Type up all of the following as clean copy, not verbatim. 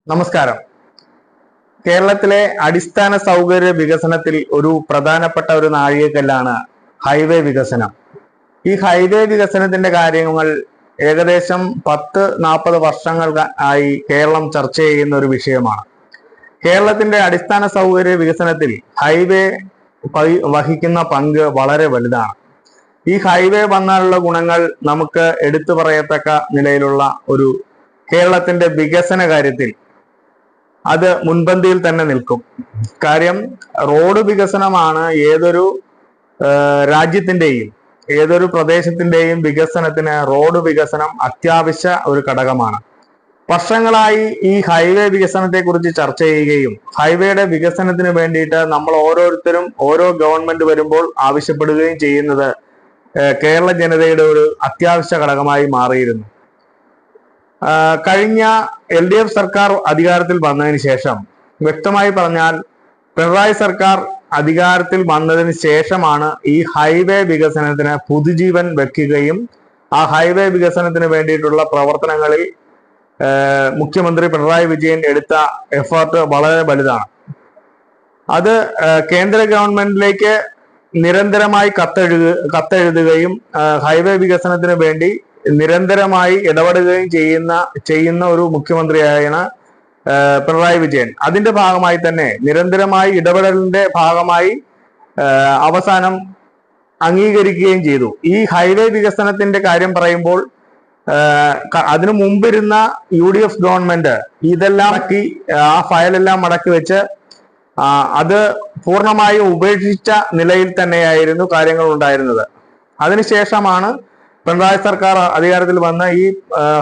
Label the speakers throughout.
Speaker 1: നമസ്കാരം. കേരളത്തിലെ അടിസ്ഥാന സൗകര്യ വികസനത്തിൽ ഒരു പ്രധാനപ്പെട്ട ഒരു നാഴികക്കല്ലാണ് ഹൈവേ വികസനം. ഈ ഹൈവേ വികസനത്തിന്റെ കാര്യങ്ങൾ ഏകദേശം 10-40 വർഷങ്ങൾ ആയി കേരളം ചർച്ച ചെയ്യുന്ന ഒരു വിഷയമാണ്. കേരളത്തിന്റെ അടിസ്ഥാന സൗകര്യ വികസനത്തിൽ ഹൈവേ വഹിക്കുന്ന പങ്ക് വളരെ വലുതാണ്. ഈ ഹൈവേ വന്നാലുള്ള ഗുണങ്ങൾ നമുക്ക് എടുത്തു പറയത്തക്ക നിലയിലുള്ള ഒരു കേരളത്തിന്റെ വികസന കാര്യത്തിൽ അത് മുൻപന്തിയിൽ തന്നെ നിൽക്കും. കാര്യം റോഡ് വികസനമാണ് ഏതൊരു രാജ്യത്തിന്റെയും ഏതൊരു പ്രദേശത്തിന്റെയും വികസനത്തിന് റോഡ് വികസനം അത്യാവശ്യ ഒരു ഘടകമാണ്. വർഷങ്ങളായി ഈ ഹൈവേ വികസനത്തെ കുറിച്ച് ചർച്ച ചെയ്യുകയും ഹൈവേയുടെ വികസനത്തിന് വേണ്ടിയിട്ട് നമ്മൾ ഓരോരുത്തരും ഓരോ ഗവൺമെന്റ് വരുമ്പോൾ ആവശ്യപ്പെടുകയും ചെയ്യുന്നത് കേരള ജനതയുടെ ഒരു അത്യാവശ്യ ഘടകമായി മാറിയിരുന്നു. കഴിഞ്ഞ LDF സർക്കാർ അധികാരത്തിൽ വന്നതിന് ശേഷം, വ്യക്തമായി പറഞ്ഞാൽ പിണറായി സർക്കാർ അധികാരത്തിൽ വന്നതിന് ശേഷമാണ് ഈ ഹൈവേ വികസനത്തിന് പുതുജീവൻ വെക്കുകയും ആ ഹൈവേ വികസനത്തിന് വേണ്ടിയിട്ടുള്ള പ്രവർത്തനങ്ങളിൽ മുഖ്യമന്ത്രി പിണറായി വിജയൻ എടുത്ത എഫേർട്ട് വളരെ വലുതാണ്. അത് കേന്ദ്ര ഗവൺമെന്റിലേക്ക് നിരന്തരമായി കത്തെഴുതുകയും ഹൈവേ വികസനത്തിന് വേണ്ടി നിരന്തരമായി ഇടപെടുകയും ചെയ്യുന്ന ഒരു മുഖ്യമന്ത്രിയാണ് പിണറായി വിജയൻ. അതിന്റെ ഭാഗമായി തന്നെ നിരന്തരമായി ഇടപെടലിന്റെ ഭാഗമായി അവസാനം അംഗീകരിക്കുകയും ചെയ്തു. ഈ ഹൈവേ വികസനത്തിന്റെ കാര്യം പറയുമ്പോൾ അതിനു മുമ്പിരുന്ന UDF ഗവൺമെന്റ് ഇതെല്ലാം ആ ഫയലെല്ലാം മടക്കി വെച്ച് അത് പൂർണ്ണമായും ഉപേക്ഷിച്ച നിലയിൽ തന്നെയായിരുന്നു കാര്യങ്ങൾ ഉണ്ടായിരുന്നത്. അതിനുശേഷമാണ് പിണറായി സർക്കാർ അധികാരത്തിൽ വന്ന ഈ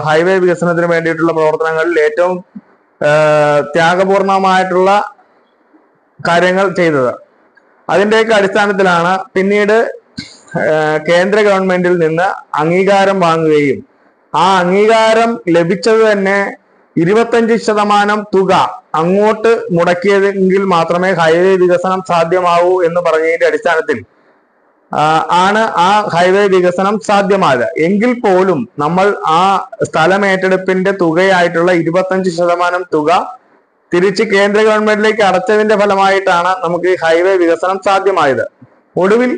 Speaker 1: ഹൈവേ വികസനത്തിന് വേണ്ടിയിട്ടുള്ള പ്രവർത്തനങ്ങളിൽ ഏറ്റവും ത്യാഗപൂർണമായിട്ടുള്ള കാര്യങ്ങൾ ചെയ്തത്. അതിന്റെയൊക്കെ അടിസ്ഥാനത്തിലാണ് പിന്നീട് കേന്ദ്ര ഗവൺമെന്റിൽ നിന്ന് അംഗീകാരം വാങ്ങുകയും ആ അംഗീകാരം ലഭിച്ചത് തന്നെ 25% തുക അങ്ങോട്ട് മുടക്കിയതെങ്കിൽ മാത്രമേ ഹൈവേ വികസനം സാധ്യമാവൂ എന്ന് പറഞ്ഞതിന്റെ അടിസ്ഥാനത്തിൽ ആണ് ആ ഹൈവേ വികസനം സാധ്യമായത്. എങ്കിൽ പോലും നമ്മൾ ആ സ്ഥലമേറ്റെടുപ്പിന്റെ തുകയായിട്ടുള്ള 25% തുക തിരിച്ച് കേന്ദ്ര ഗവൺമെന്റിലേക്ക് അടച്ചതിന്റെ ഫലമായിട്ടാണ് നമുക്ക് ഈ ഹൈവേ വികസനം സാധ്യമായത്. ഒടുവിൽ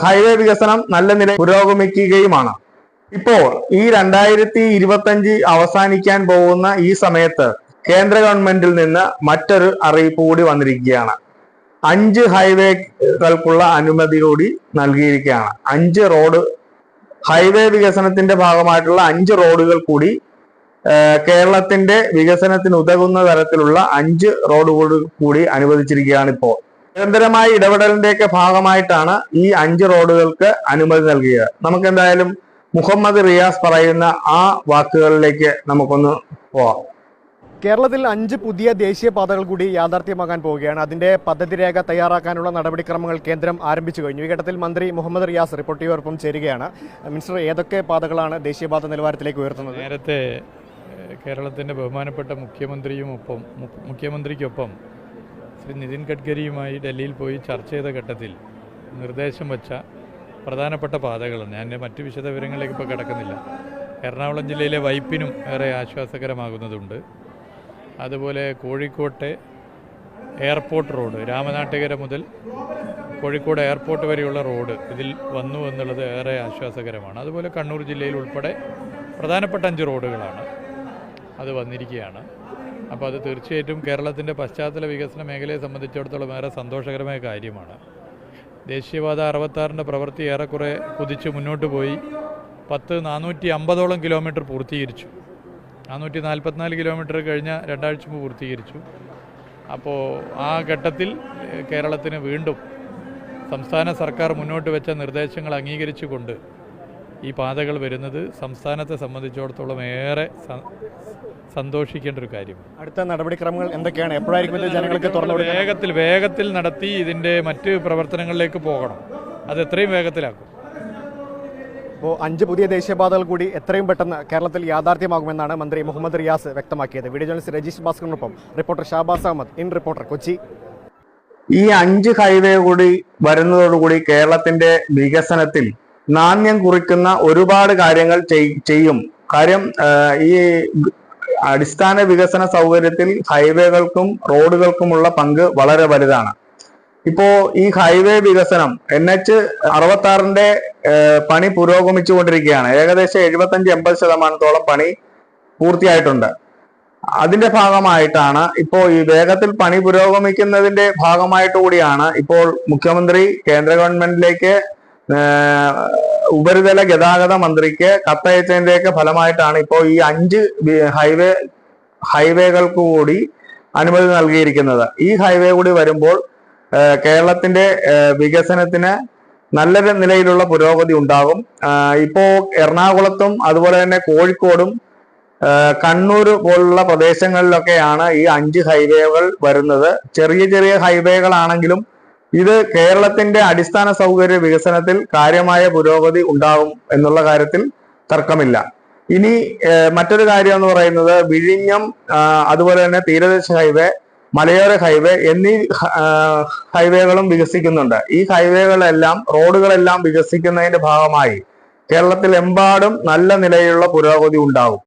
Speaker 1: ഹൈവേ വികസനം നല്ല നിലയിൽ പുരോഗമിക്കുകയുമാണ്. ഇപ്പോൾ ഈ 2025 അവസാനിക്കാൻ പോകുന്ന ഈ സമയത്ത് കേന്ദ്ര ഗവൺമെന്റിൽ നിന്ന് മറ്റൊരു അറിയിപ്പ് കൂടി വന്നിരിക്കുകയാണ്. 5 ഹൈവേകൾക്കുള്ള അനുമതി കൂടി നൽകിയിരിക്കുകയാണ്. 5 റോഡ് ഹൈവേ വികസനത്തിന്റെ ഭാഗമായിട്ടുള്ള 5 റോഡുകൾ കൂടി കേരളത്തിന്റെ വികസനത്തിന് ഉതകുന്ന തരത്തിലുള്ള 5 റോഡുകൾ കൂടി അനുവദിച്ചിരിക്കുകയാണ്. ഇപ്പോൾ നിരന്തരമായ ഇടപെടലിന്റെയൊക്കെ ഭാഗമായിട്ടാണ് ഈ 5 റോഡുകൾക്ക് അനുമതി നൽകിയത്. നമുക്ക് എന്തായാലും മുഹമ്മദ് റിയാസ് പറയുന്ന ആ വാക്കുകളിലേക്ക് നമുക്കൊന്ന് പോവാം.
Speaker 2: കേരളത്തിൽ 5 പുതിയ ദേശീയപാതകൾ കൂടി യാഥാർത്ഥ്യമാകാൻ പോവുകയാണ്. അതിന്റെ പദ്ധതി രേഖ തയ്യാറാക്കാനുള്ള നടപടിക്രമങ്ങൾ കേന്ദ്രം ആരംഭിച്ചു കഴിഞ്ഞു. ഈ ഘട്ടത്തിൽ മന്ത്രി മുഹമ്മദ് റിയാസ് റിപ്പോർട്ടറിയോടൊപ്പം ചേരുകയാണ്. മിനിസ്റ്റർ, ഏതൊക്കെ പാതകളാണ് ദേശീയപാത നിലവാരത്തിലേക്ക് ഉയർത്തുന്നത്?
Speaker 3: നേരത്തെ കേരളത്തിന്റെ ബഹുമാനപ്പെട്ട മുഖ്യമന്ത്രിക്കൊപ്പം ശ്രീ നിതിൻ ഗഡ്കരിയുമായി ഡൽഹിയിൽ പോയി ചർച്ച ചെയ്ത ഘട്ടത്തിൽ നിർദ്ദേശം വച്ച പ്രധാനപ്പെട്ട പാതകളാണ്. ഞാൻ മറ്റു വിശദവിവരങ്ങളിലേക്ക് ഇപ്പോൾ കിടക്കുന്നില്ല. എറണാകുളം ജില്ലയിലെ വൈപ്പിനും ഏറെ ആശ്വാസകരമാകുന്നതുണ്ട്. അതുപോലെ കോഴിക്കോട്ടെ എയർപോർട്ട് റോഡ്, രാമനാട്ടുകര മുതൽ കോഴിക്കോട് എയർപോർട്ട് വരെയുള്ള റോഡ് ഇതിൽ വന്നു എന്നുള്ളത് ഏറെ ആശ്വാസകരമാണ്. അതുപോലെ കണ്ണൂർ ജില്ലയിൽ ഉൾപ്പെടെ പ്രധാനപ്പെട്ട 5 റോഡുകളാണ് അത് വന്നിരിക്കുകയാണ്. അപ്പോൾ അത് തീർച്ചയായിട്ടും കേരളത്തിൻ്റെ പശ്ചാത്തല വികസന മേഖലയെ സംബന്ധിച്ചിടത്തോളം ഏറെ സന്തോഷകരമായ കാര്യമാണ്. ദേശീയപാത 66 പ്രവൃത്തി ഏറെക്കുറെ കുതിച്ച് മുന്നോട്ട് പോയി 450ഓളം കിലോമീറ്റർ പൂർത്തീകരിച്ചു. 444 കിലോമീറ്റർ കഴിഞ്ഞ 2 ആഴ്ച മുമ്പ് പൂർത്തീകരിച്ചു. അപ്പോൾ ആ ഘട്ടത്തിൽ കേരളത്തിന് വീണ്ടും സംസ്ഥാന സർക്കാർ മുന്നോട്ട് വെച്ച നിർദ്ദേശങ്ങൾ അംഗീകരിച്ചുകൊണ്ട് ഈ പാതകൾ വരുന്നത് സംസ്ഥാനത്തെ സംബന്ധിച്ചിടത്തോളം ഏറെ സന്തോഷിക്കേണ്ട ഒരു കാര്യമാണ്.
Speaker 2: അടുത്ത നടപടിക്രമങ്ങൾ എന്തൊക്കെയാണ്? എപ്പോഴായിരിക്കും ജനങ്ങൾക്ക്
Speaker 3: വേഗത്തിൽ നടത്തി ഇതിൻ്റെ മറ്റ് പ്രവർത്തനങ്ങളിലേക്ക് പോകണം. അത് എത്രയും വേഗത്തിലാക്കും.
Speaker 2: അപ്പോൾ 5 പുതിയ ദേശീയപാതകൾ കൂടി എത്രയും പെട്ടെന്ന് കേരളത്തിൽ യാഥാർത്ഥ്യമാകുമെന്നാണ് മന്ത്രി മുഹമ്മദ് റിയാസ് വ്യക്തമാക്കിയത്. വീഡിയോ ജേർണലിസ്റ്റ് രജീഷ് ഭാസ്കറിനൊപ്പം reporter Shabaz Ahmed, in reporter, Kochi.
Speaker 1: ഈ 5 ഹൈവേ കൂടി വരുന്നതോടുകൂടി കേരളത്തിന്റെ വികസനത്തിൽ നാണ്യം കുറിക്കുന്ന ഒരുപാട് കാര്യങ്ങൾ ചെയ്യും. കാര്യം ഈ അടിസ്ഥാന വികസന സൗകര്യത്തിൽ ഹൈവേകൾക്കും റോഡുകൾക്കുമുള്ള പങ്ക് വളരെ വലുതാണ്. ഇപ്പോ ഈ ഹൈവേ വികസനം NH-66 പണി പുരോഗമിച്ചുകൊണ്ടിരിക്കുകയാണ്. ഏകദേശം 75-80% പണി പൂർത്തിയായിട്ടുണ്ട്. അതിന്റെ ഭാഗമായിട്ടാണ് ഇപ്പോൾ ഈ വേഗത്തിൽ പണി പുരോഗമിക്കുന്നതിന്റെ ഭാഗമായിട്ട് കൂടിയാണ് ഇപ്പോൾ മുഖ്യമന്ത്രി കേന്ദ്ര ഗവൺമെന്റിലേക്ക് ഉപരിതല ഗതാഗത മന്ത്രിക്ക് കത്തയച്ചതിന്റെയൊക്കെ ഫലമായിട്ടാണ് ഇപ്പോൾ ഈ 5 ഹൈവേകൾക്ക് കൂടി അനുമതി നൽകിയിരിക്കുന്നത്. ഈ ഹൈവേ കൂടി വരുമ്പോൾ കേരളത്തിന്റെ വികസനത്തിന് നല്ല നിലയിലുള്ള പുരോഗതി ഉണ്ടാകും. ഇപ്പോ എറണാകുളത്തും അതുപോലെ തന്നെ കോഴിക്കോടും കണ്ണൂർ പോലുള്ള പ്രദേശങ്ങളിലൊക്കെയാണ് ഈ 5 ഹൈവേകൾ വരുന്നത്. ചെറിയ ചെറിയ ഹൈവേകളാണെങ്കിലും ഇത് കേരളത്തിന്റെ അടിസ്ഥാന സൗകര്യ വികസനത്തിൽ കാര്യമായ പുരോഗതി ഉണ്ടാകും എന്നുള്ള കാര്യത്തിൽ തർക്കമില്ല. ഇനി മറ്റൊരു കാര്യം എന്ന് പറയുന്നത് വിഴിഞ്ഞം, അതുപോലെ തന്നെ തീരദേശ ഹൈവേ, മലയോര ഹൈവേ എന്നീ ഹൈവേകളും വികസിക്കുന്നുണ്ട്. ഈ ഹൈവേകളെല്ലാം റോഡുകളെല്ലാം വികസിക്കുന്നതിന്റെ ഭാഗമായി കേരളത്തിലെമ്പാടും നല്ല നിലയിലുള്ള പുരോഗതി ഉണ്ടാകും.